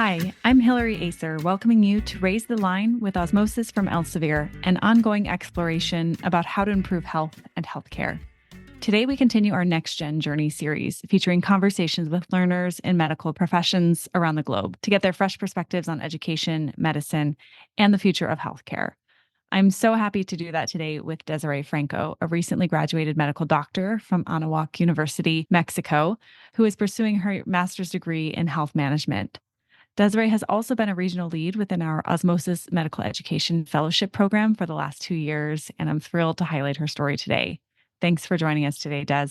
Hi, I'm Hillary Acer, welcoming you to Raise the Line with Osmosis from Elsevier, an ongoing exploration about how to improve health and healthcare. Today, we continue our NextGen Journeys series, featuring conversations with learners in medical professions around the globe to get their fresh perspectives on education, medicine, and the future of healthcare. I'm so happy to do that today with Desiree Franco, a recently graduated medical doctor from Anáhuac University, Mexico, who is pursuing her master's degree in health management. Desiree has also been a regional lead within our Osmosis Medical Education Fellowship program for the last 2 years, and I'm thrilled to highlight her story today. Thanks for joining us today, Des.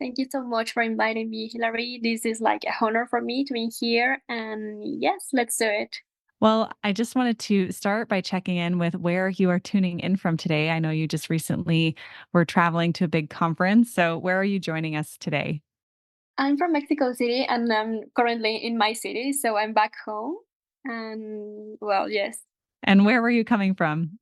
Thank you so much for inviting me, Hillary. This is like a honor for me to be here. And yes, let's do it. Well, I just wanted to start by checking in with where you are tuning in from today. I know you just recently were traveling to a big conference. So, where are you joining us today? I'm from Mexico City and I'm currently in my city, so I'm back home. And well, yes. And where were you coming from?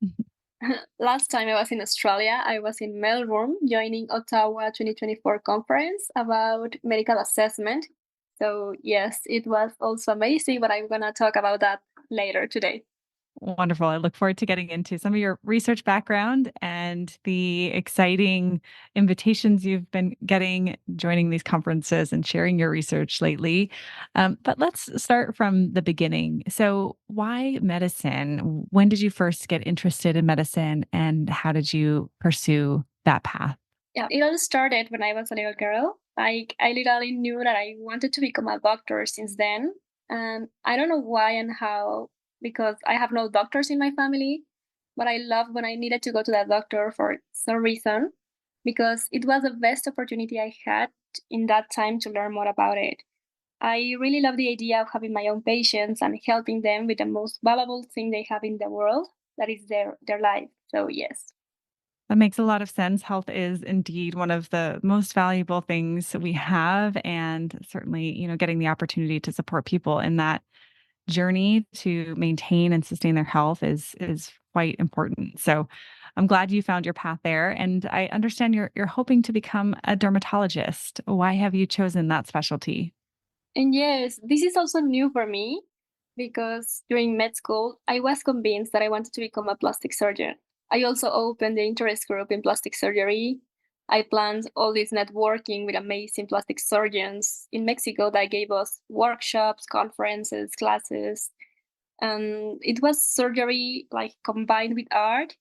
Last time I was in Australia, I was in Melbourne joining Ottawa 2024 conference about medical assessment. So yes, it was also amazing, but I'm gonna talk about that later today. Wonderful. I look forward to getting into some of your research background and the exciting invitations you've been getting joining these conferences and sharing your research lately. But let's start from the beginning. So, why medicine? When did you first get interested in medicine and how did you pursue that path? Yeah, it all started when I was a little girl. Like I literally knew that I wanted to become a doctor since then. And I don't know why and how, because I have no doctors in my family, but I loved when I needed to go to that doctor for some reason, because it was the best opportunity I had in that time to learn more about it. I really love the idea of having my own patients and helping them with the most valuable thing they have in the world, that is their life. So yes. That makes a lot of sense. Health is indeed one of the most valuable things that we have. And certainly, getting the opportunity to support people in that journey to maintain and sustain their health is quite important. So I'm glad you found your path there. And I understand you're hoping to become a dermatologist. Why have you chosen that specialty? And yes, this is also new for me because during med school, I was convinced that I wanted to become a plastic surgeon. I also opened the interest group in plastic surgery. I planned all this networking with amazing plastic surgeons in Mexico that gave us workshops, conferences, classes. And it was surgery like combined with art.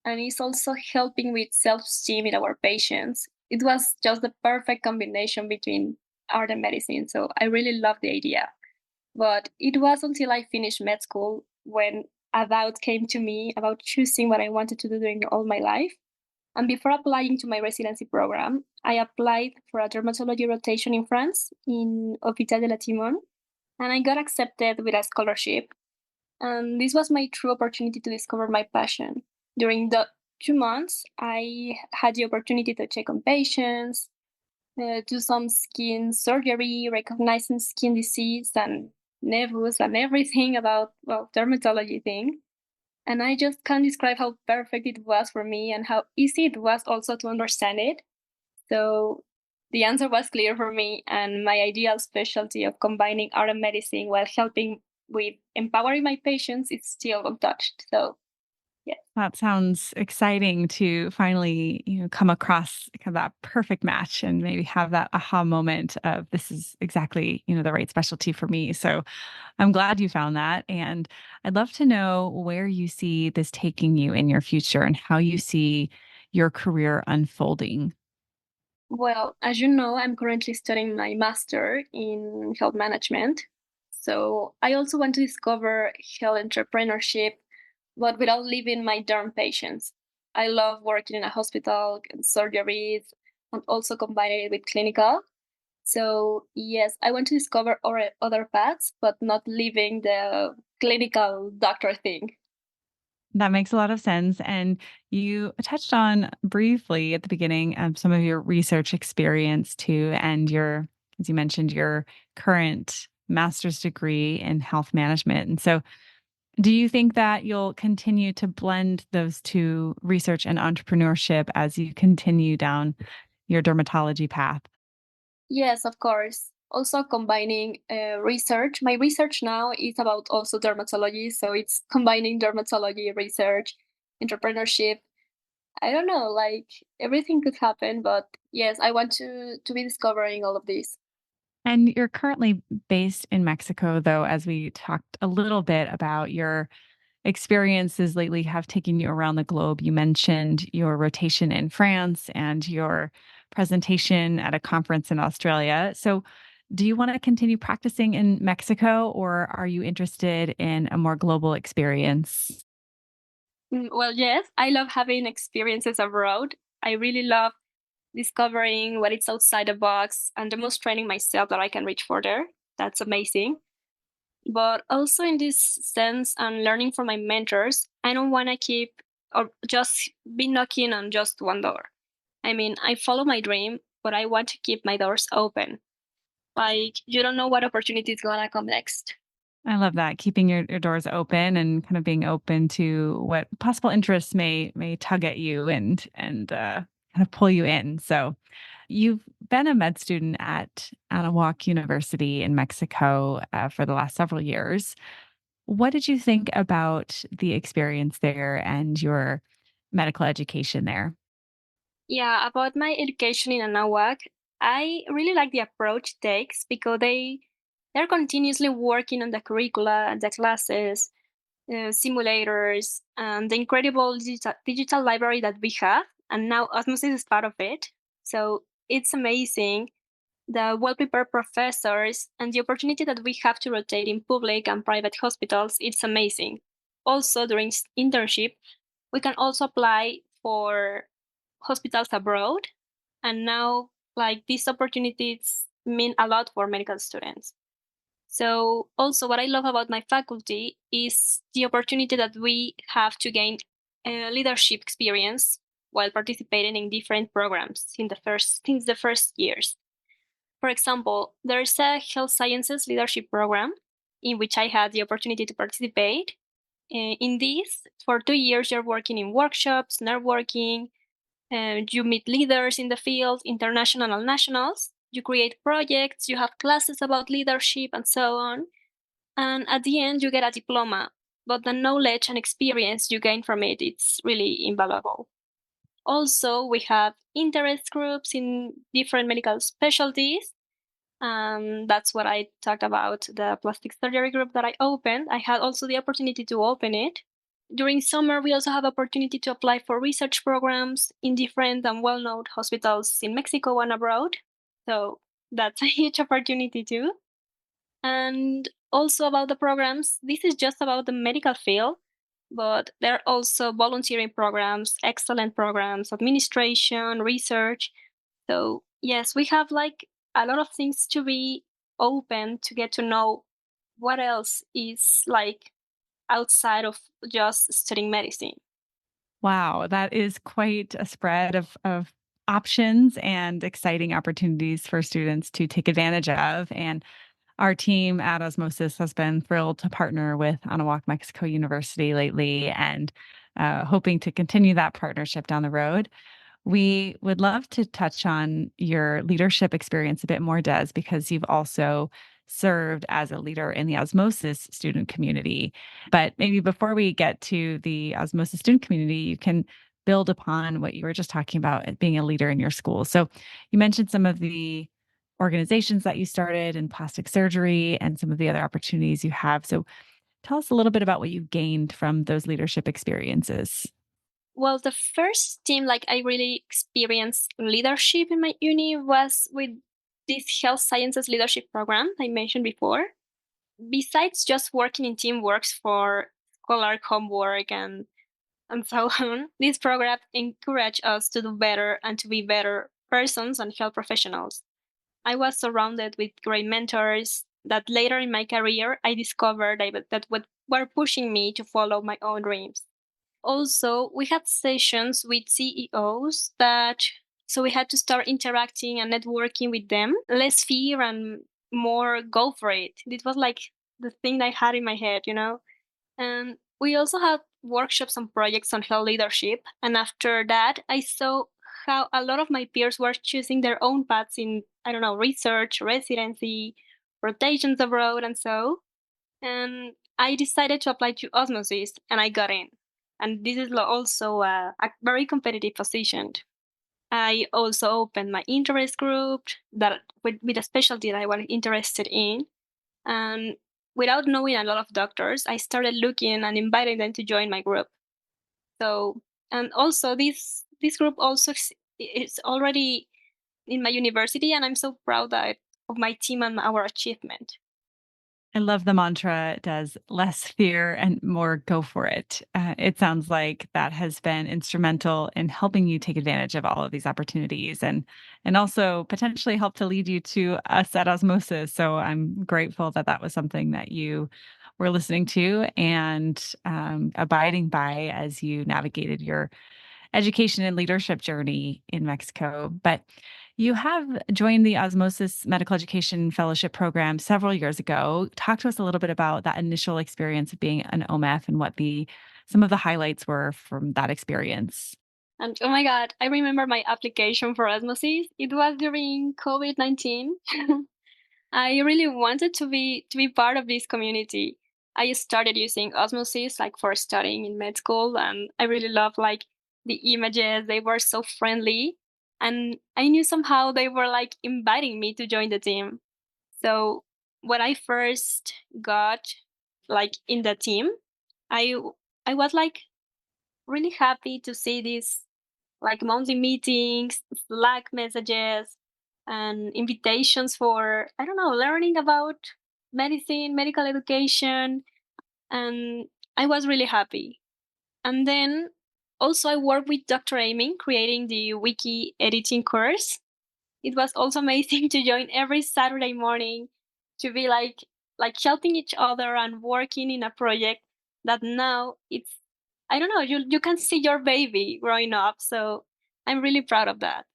And it's also helping with self-esteem in our patients. It was just the perfect combination between art and medicine. So I really love the idea. But it was until I finished med school when a doubt came to me about choosing what I wanted to do during all my life. And before applying to my residency program, I applied for a dermatology rotation in France in Hôpital de la Timon, and I got accepted with a scholarship. And this was my true opportunity to discover my passion. During the 2 months, I had the opportunity to check on patients, do some skin surgery, recognizing skin disease and nevus and everything about, well, dermatology thing. And I just can't describe how perfect it was for me and how easy it was also to understand it. So the answer was clear for me, and my ideal specialty of combining art and medicine while helping with empowering my patients is still untouched. So yeah. That sounds exciting to finally, come across kind of that perfect match and maybe have that aha moment of this is exactly, the right specialty for me. So I'm glad you found that. And I'd love to know where you see this taking you in your future and how you see your career unfolding. Well, as you know, I'm currently studying my master in health management. So I also want to discover health entrepreneurship, but without leaving my derm patients. I love working in a hospital and surgeries and also combining it with clinical. So yes, I want to discover other paths, but not leaving the clinical doctor thing. That makes a lot of sense. And you touched on briefly at the beginning some of your research experience too, and as you mentioned, your current master's degree in health management. And so, do you think that you'll continue to blend those two, research and entrepreneurship, as you continue down your dermatology path? Yes, of course. Also combining research. My research now is about also dermatology. So it's combining dermatology, research, entrepreneurship. I don't know, like everything could happen, but yes, I want to be discovering all of this. And you're currently based in Mexico, though, as we talked a little bit about your experiences lately have taken you around the globe. You mentioned your rotation in France and your presentation at a conference in Australia. So, do you want to continue practicing in Mexico or are you interested in a more global experience? Well, yes, I love having experiences abroad. I really love discovering what is outside the box and demonstrating myself that I can reach further. That's amazing. But also in this sense and learning from my mentors, I don't want to keep or just be knocking on just one door. I mean, I follow my dream, but I want to keep my doors open. Like you don't know what opportunity is gonna come next. I love that. Keeping your doors open and kind of being open to what possible interests may tug at you and kind of pull you in. So you've been a med student at Anáhuac University in Mexico for the last several years. What did you think about the experience there and your medical education there? Yeah, about my education in Anáhuac, I really like the approach it takes because they're continuously working on the curricula and the classes, simulators, and the incredible digital library that we have. And now Osmosis is part of it. So it's amazing. The well prepared professors and the opportunity that we have to rotate in public and private hospitals, it's amazing. Also, during internship, we can also apply for hospitals abroad. And now, like these opportunities mean a lot for medical students. So, also, what I love about my faculty is the opportunity that we have to gain leadership experience while participating in different programs since the first years. For example, there's a health sciences leadership program in which I had the opportunity to participate. In this, for 2 years, you're working in workshops, networking, you meet leaders in the field, international and nationals. You create projects, you have classes about leadership, and so on. And at the end, you get a diploma. But the knowledge and experience you gain from it, it's really invaluable. Also, we have interest groups in different medical specialties. That's what I talked about the plastic surgery group that I opened. I had also the opportunity to open it. During summer, we also have opportunity to apply for research programs in different and well-known hospitals in Mexico and abroad. So that's a huge opportunity too. And also about the programs, this is just about the medical field, but there are also volunteering programs, excellent programs, administration, research. So, yes, we have like a lot of things to be open to get to know what else is like outside of just studying medicine. Wow, that is quite a spread of options and exciting opportunities for students to take advantage of. And our team at Osmosis has been thrilled to partner with Anáhuac Mexico University lately and hoping to continue that partnership down the road. We would love to touch on your leadership experience a bit more, Des, because you've also served as a leader in the Osmosis student community. But maybe before we get to the Osmosis student community, you can build upon what you were just talking about being a leader in your school. So you mentioned some of the organizations that you started in plastic surgery and some of the other opportunities you have. So tell us a little bit about what you gained from those leadership experiences. Well, the first team like I really experienced leadership in my uni was with this health sciences leadership program I mentioned before. Besides just working in teamworks for scholar homework and so on, this program encouraged us to do better and to be better persons and health professionals. I was surrounded with great mentors that later in my career I discovered that what were pushing me to follow my own dreams. Also, we had sessions with CEOs that so we had to start interacting and networking with them. Less fear and more go for it. It was like the thing I had in my head, you know? And we also had workshops and projects on health leadership. And after that, I saw how a lot of my peers were choosing their own paths in, I don't know, research, residency, rotations abroad, and so. And I decided to apply to Osmosis, and I got in. And this is also a very competitive position. I also opened my interest group that with a specialty that I was interested in. And without knowing a lot of doctors, I started looking and inviting them to join my group. So, and also this group also is already in my university, and I'm so proud of my team and our achievement. I love the mantra, does less fear and more go for it. It sounds like that has been instrumental in helping you take advantage of all of these opportunities and also potentially help to lead you to us at Osmosis. So I'm grateful that that was something that you were listening to and abiding by as you navigated your education and leadership journey in Mexico. But you have joined the Osmosis Medical Education Fellowship program several years ago. Talk to us a little bit about that initial experience of being an OMEF and what the some of the highlights were from that experience. And oh my God, I remember my application for Osmosis. It was during COVID-19. I really wanted to be part of this community. I started using Osmosis like for studying in med school, and I really love like the images. They were so friendly, and I knew somehow they were like inviting me to join the team. So when I first got like in the team, I I was like really happy to see these like monthly meetings, Slack messages, and invitations for, I don't know, learning about medicine, medical education. And I was really happy. And then also I worked with Dr. Amy creating the wiki editing course. It was also amazing to join every Saturday morning to be like helping each other and working in a project that now it's, I don't know, you can see your baby growing up. So I'm really proud of that.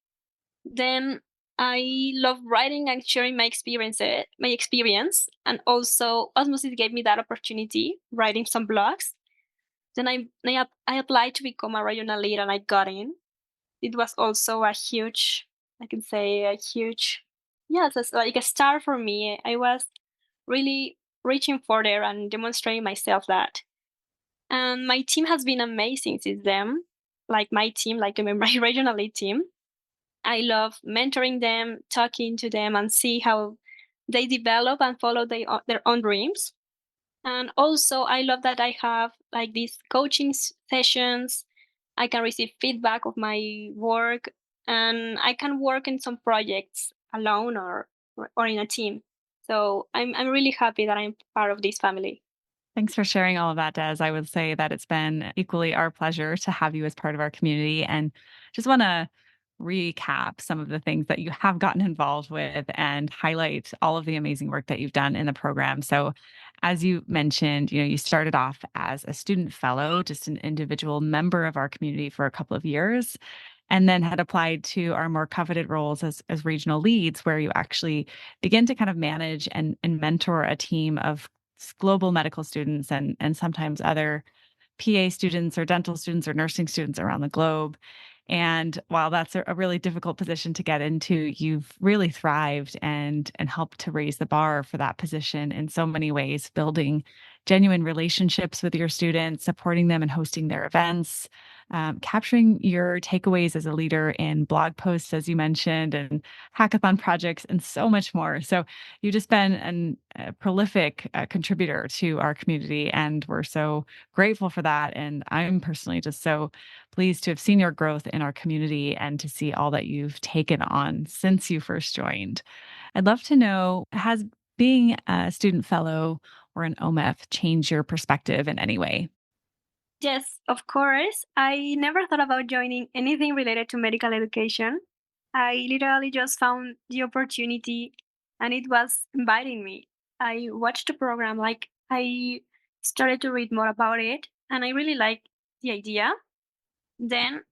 Then I love writing and sharing my experience, and also Osmosis gave me that opportunity writing some blogs. Then I applied to become a regional lead, and I got in. It was also a huge, I can say a huge, yes, it's like a star for me. I was really reaching for there and demonstrating myself that. And my team has been amazing since then. Like my team, like my regional lead team. I love mentoring them, talking to them, and see how they develop and follow their own dreams. And also, I love that I have like these coaching sessions. I can receive feedback of my work, and I can work in some projects alone or in a team. So I'm really happy that I'm part of this family. Thanks for sharing all of that, Des. I would say that it's been equally our pleasure to have you as part of our community and just want to recap some of the things that you have gotten involved with and highlight all of the amazing work that you've done in the program. So, as you mentioned, you started off as a student fellow, just an individual member of our community for a couple of years, and then had applied to our more coveted roles as regional leads, where you actually begin to kind of manage and mentor a team of global medical students and sometimes other PA students or dental students or nursing students around the globe. And while that's a really difficult position to get into, you've really thrived and helped to raise the bar for that position in so many ways, building genuine relationships with your students, supporting them and hosting their events, capturing your takeaways as a leader in blog posts, as you mentioned, and hackathon projects, and so much more. So you've just been a prolific contributor to our community, and we're so grateful for that. And I'm personally just so pleased to have seen your growth in our community and to see all that you've taken on since you first joined. I'd love to know, has being a student fellow or an OMEF changed your perspective in any way? Yes, of course. I never thought about joining anything related to medical education. I literally just found the opportunity and it was inviting me. I watched the program, like I started to read more about it, and I really liked the idea. Then,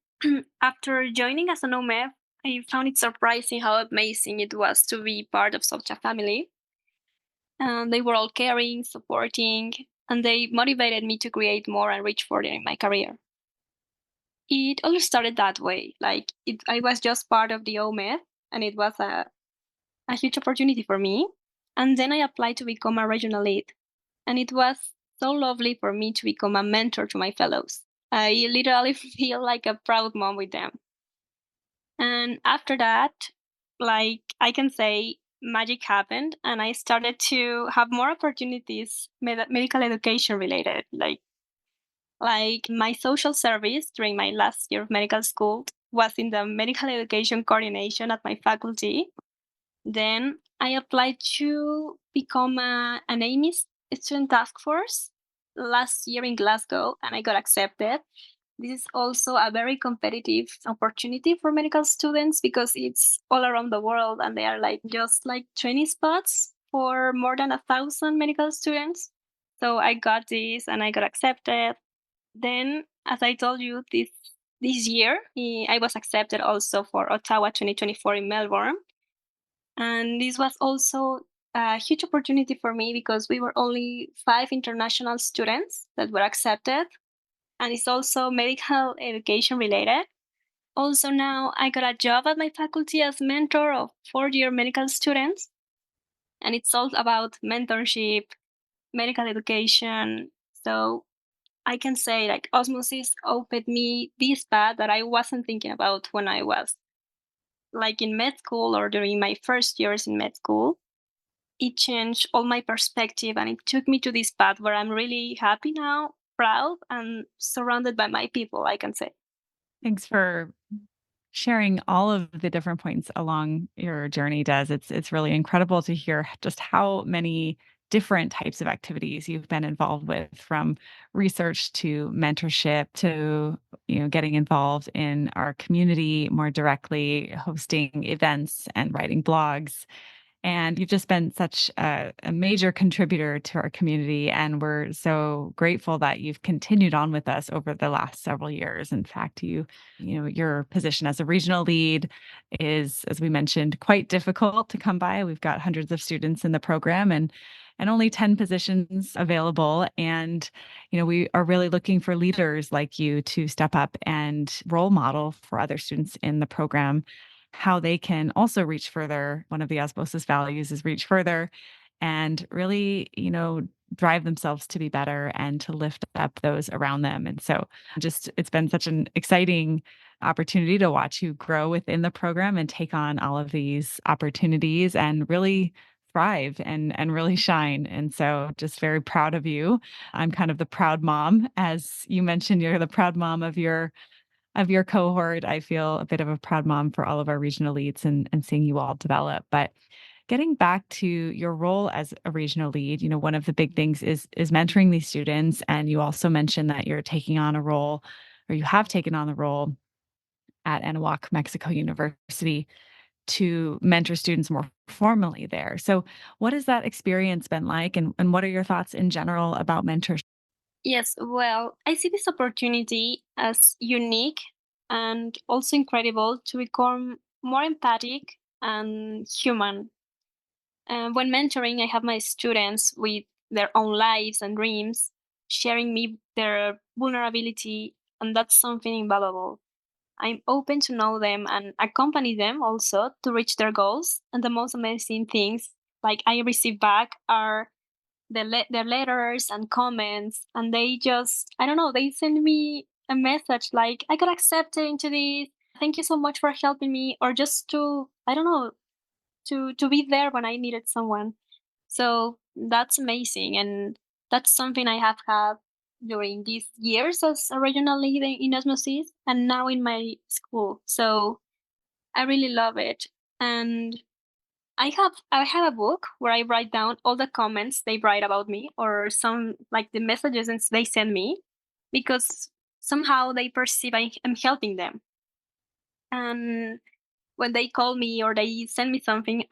after joining as an OMEF, I found it surprising how amazing it was to be part of such a family. And they were all caring, supporting, and they motivated me to create more and reach further in my career. It all started that way. I was just part of the OMEF, and it was a huge opportunity for me. And then I applied to become a regional lead. And it was so lovely for me to become a mentor to my fellows. I literally feel like a proud mom with them. And after that, I can say magic happened and I started to have more opportunities medical education related. Like my social service during my last year of medical school was in the medical education coordination at my faculty. Then I applied to become an AMIS student task force last year in Glasgow, and I got accepted. This is also a very competitive opportunity for medical students because it's all around the world, and they are just like 20 spots for more than 1,000 medical students. So I got this, and I got accepted. Then, as I told you, this year I was accepted also for Ottawa 2024 in Melbourne. And this was also a huge opportunity for me because we were only 5 international students that were accepted. And it's also medical education related. Also, now I got a job at my faculty as mentor of 4-year medical students. And it's all about mentorship, medical education. So I can say Osmosis opened me this path that I wasn't thinking about when I was in med school or during my first years in med school. It changed all my perspective and it took me to this path where I'm really happy now, proud, and surrounded by my people, I can say. Thanks for sharing all of the different points along your journey, Des. It's really incredible to hear just how many different types of activities you've been involved with, from research to mentorship to getting involved in our community more directly, hosting events and writing blogs. And you've just been such a major contributor to our community. And we're so grateful that you've continued on with us over the last several years. In fact, your position as a regional lead is, as we mentioned, quite difficult to come by. We've got hundreds of students in the program and only 10 positions available. And, we are really looking for leaders like you to step up and role model for other students in the program how they can also reach further. One of the osmosis values is reach further and really, drive themselves to be better and to lift up those around them. And so just it's been such an exciting opportunity to watch you grow within the program and take on all of these opportunities and really thrive and really shine. And so just very proud of you. I'm kind of the proud mom. As you mentioned, you're the proud mom of your cohort. I feel a bit of a proud mom for all of our regional leads and seeing you all develop. But getting back to your role as a regional lead, one of the big things is mentoring these students. And you also mentioned that you're taking on a role, or you have taken on the role at Anáhuac Mexico University to mentor students more formally there. So what has that experience been like? And what are your thoughts in general about mentorship? Yes, well, I see this opportunity as unique and also incredible to become more empathic and human. When mentoring, I have my students with their own lives and dreams, sharing me their vulnerability, and that's something invaluable. I'm open to know them and accompany them also to reach their goals. And the most amazing things I receive back are their letters and comments, and they just I don't know, they send me a message like I got accepted into this. Thank you so much for helping me, or just to I don't know to be there when I needed someone. So that's amazing, and that's something I have had during these years as a regional lead in Osmosis and now in my school. So I really love it. And I have a book where I write down all the comments they write about me or some the messages they send me because somehow they perceive I am helping them. And when they call me or they send me something,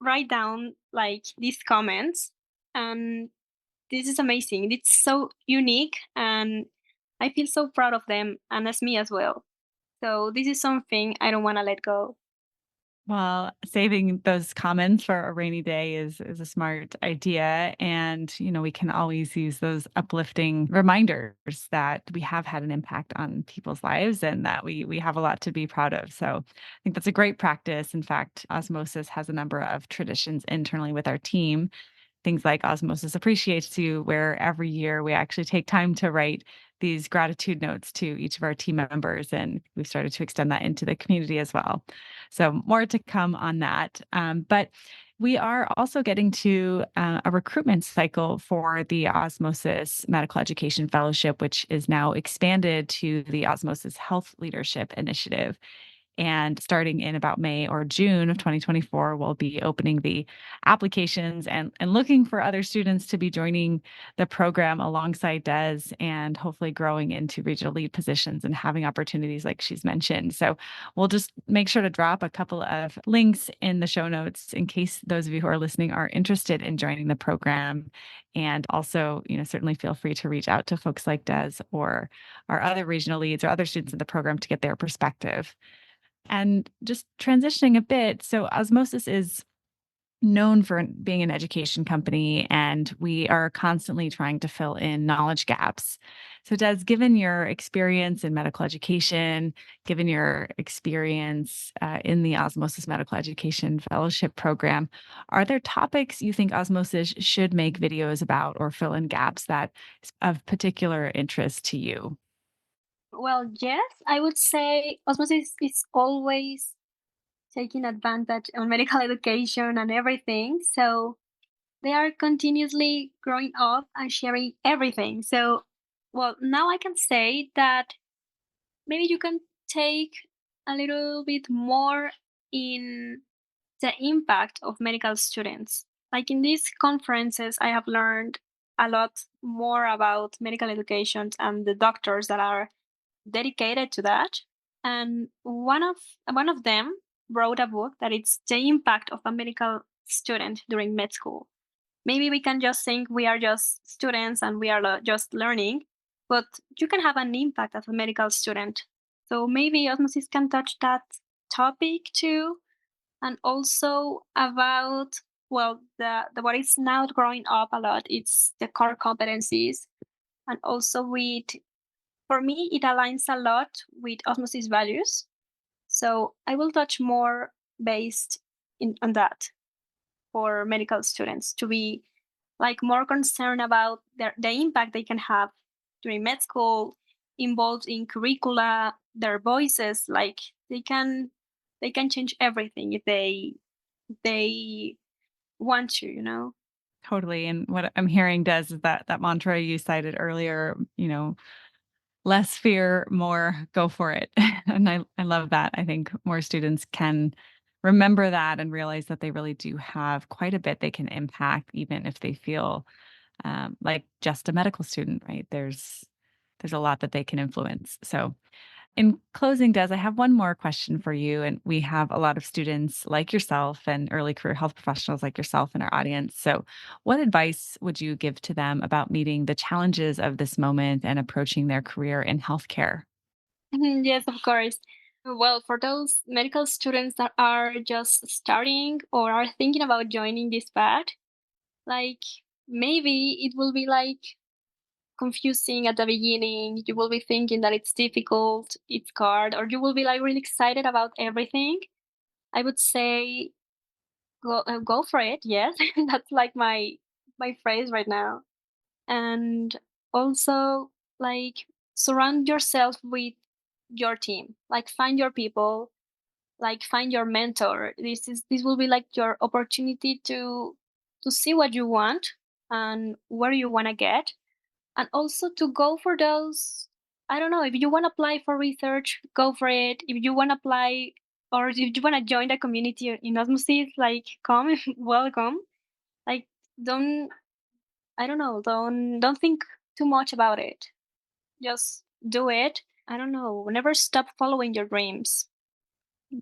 write down these comments, and this is amazing. It's so unique, and I feel so proud of them, and as me as well. So this is something I don't want to let go. Well, saving those comments for a rainy day is a smart idea. And, we can always use those uplifting reminders that we have had an impact on people's lives and that we have a lot to be proud of. So I think that's a great practice. In fact, Osmosis has a number of traditions internally with our team. Things like Osmosis Appreciates You, where every year we actually take time to write these gratitude notes to each of our team members. And we've started to extend that into the community as well. So, more to come on that. But we are also getting to a recruitment cycle for the Osmosis Medical Education Fellowship, which is now expanded to the Osmosis Health Leadership Initiative. And starting in about May or June of 2024, we'll be opening the applications and looking for other students to be joining the program alongside Des and hopefully growing into regional lead positions and having opportunities like she's mentioned. So we'll just make sure to drop a couple of links in the show notes in case those of you who are listening are interested in joining the program. And also, certainly feel free to reach out to folks like Des or our other regional leads or other students in the program to get their perspective. And just transitioning a bit, so Osmosis is known for being an education company, and we are constantly trying to fill in knowledge gaps. So, Des, given your experience in medical education, given your experience in the Osmosis Medical Education Fellowship Program, are there topics you think Osmosis should make videos about or fill in gaps that is of particular interest to you? Well, yes, I would say Osmosis is always taking advantage on medical education and everything. So they are continuously growing up and sharing everything. So, well, now I can say that maybe you can take a little bit more in the impact of medical students. Like in these conferences, I have learned a lot more about medical education and the doctors that are dedicated to that. And one of them wrote a book that it's the impact of a medical student during med school. Maybe we can just think we are just students and we are just learning, but you can have an impact as a medical student. So maybe Osmosis can touch that topic too, and also about, well, the what is now growing up a lot. It's the core competencies, and also with, for me it aligns a lot with Osmosis values. So I will touch more based in on that for medical students to be like more concerned about the impact they can have during med school, involved in curricula, their voices, like they can change everything if they want to, you know. Totally. And what I'm hearing, Des, is that mantra you cited earlier, less fear, more go for it. And I love that. I think more students can remember that and realize that they really do have quite a bit they can impact, even if they feel like just a medical student, right? There's a lot that they can influence. So in closing, Des, I have one more question for you. And we have a lot of students like yourself and early career health professionals like yourself in our audience. So, what advice would you give to them about meeting the challenges of this moment and approaching their career in healthcare? Yes, of course. Well, for those medical students that are just starting or are thinking about joining this path, like maybe it will be like confusing at the beginning. You will be thinking that it's difficult, it's hard, or you will be like really excited about everything. I would say go for it. Yes, that's like my phrase right now. And also like surround yourself with your team. Like find your people. Like find your mentor. This will be like your opportunity to see what you want and where you want to get, and also to go for those. I don't know, if you want to apply for research, go for it. If you want to apply or if you want to join the community in Osmosis, like come, welcome. Like don't, I don't know, don't think too much about it. Just do it. I don't know, never stop following your dreams.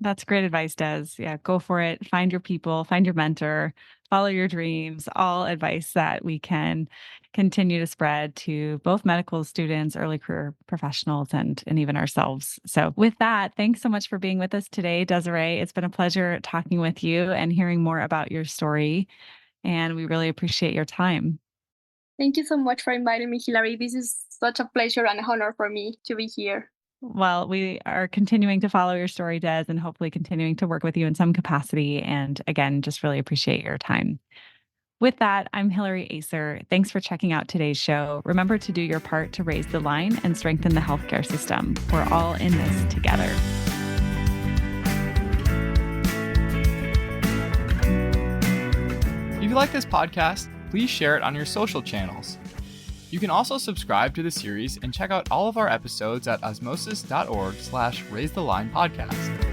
That's great advice, Des. Yeah, go for it. Find your people, find your mentor, follow your dreams, all advice that we can continue to spread to both medical students, early career professionals, and even ourselves. So with that, thanks so much for being with us today, Desiree. It's been a pleasure talking with you and hearing more about your story. And we really appreciate your time. Thank you so much for inviting me, Hillary. This is such a pleasure and honor for me to be here. Well, we are continuing to follow your story, Des, and hopefully continuing to work with you in some capacity. And again, just really appreciate your time. With that, I'm Hillary Acer. Thanks for checking out today's show. Remember to do your part to raise the line and strengthen the healthcare system. We're all in this together. If you like this podcast, please share it on your social channels. You can also subscribe to the series and check out all of our episodes at osmosis.org/raisethelinepodcast.